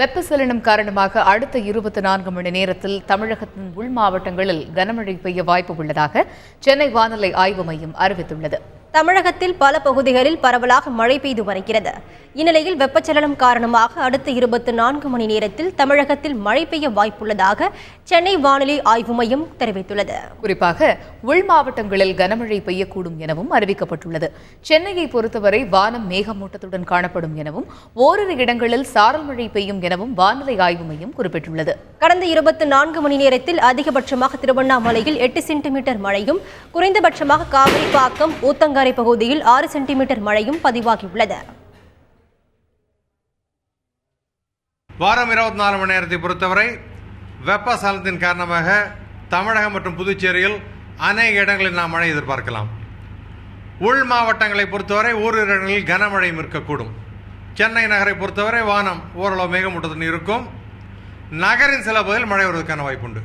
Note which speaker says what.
Speaker 1: வெப்பச்சலனம் காரணமாக அடுத்த 24 மணி நேரத்தில் தமிழகத்தின் உள் மாவட்டங்களில் கனமழை பெய்ய வாய்ப்பு உள்ளதாக சென்னை வானிலை ஆய்வு மையம் அறிவித்துள்ளது.
Speaker 2: தமிழகத்தில் பல பகுதிகளில் பரவலாக மழை பெய்து வருகிறது. இந்நிலையில் வெப்பச்சலனம் காரணமாக அடுத்த 24 மணி நேரத்தில் தமிழகத்தில் மழை பெய்ய வாய்ப்புள்ளதாக சென்னை வானிலை ஆய்வு மையம் தெரிவித்துள்ளது.
Speaker 1: குறிப்பாக உள் மாவட்டங்களில் கனமழை பெய்யக்கூடும் எனவும் அறிவிக்கப்பட்டுள்ளது. சென்னையை பொறுத்தவரை வானம் மேகமூட்டத்துடன் காணப்படும் எனவும் ஓரிரு இடங்களில் சாரல் மழை பெய்யும் எனவும் வானிலை ஆய்வு மையம் குறிப்பிட்டுள்ளது.
Speaker 2: கடந்த 24 மணி நேரத்தில் அதிகபட்சமாக திருவண்ணாமலையில் 8 சென்டிமீட்டர் மழையும் குறைந்தபட்சமாக காவிரிப்பாக்கம் ஊத்தங்கரை பகுதியில் 6 சென்டிமீட்டர் மழையும் பதிவாகியுள்ளது.
Speaker 3: வாரம் 24 மணி நேரத்தை பொறுத்தவரை வெப்பசலனத்தின் காரணமாக தமிழகம் மற்றும் புதுச்சேரியில் அநேக இடங்களில் நாம் மழை எதிர்பார்க்கலாம். உள் மாவட்டங்களை பொறுத்தவரை ஓரிரு இடங்களில் கனமழையும் இருக்கக்கூடும். சென்னை நகரை பொறுத்தவரை வானம் ஓரளவு மேகமூட்டத்துடன் இருக்கும். நகரின் சில பகுதியில் மழை வருவதற்கான வாய்ப்புண்டு.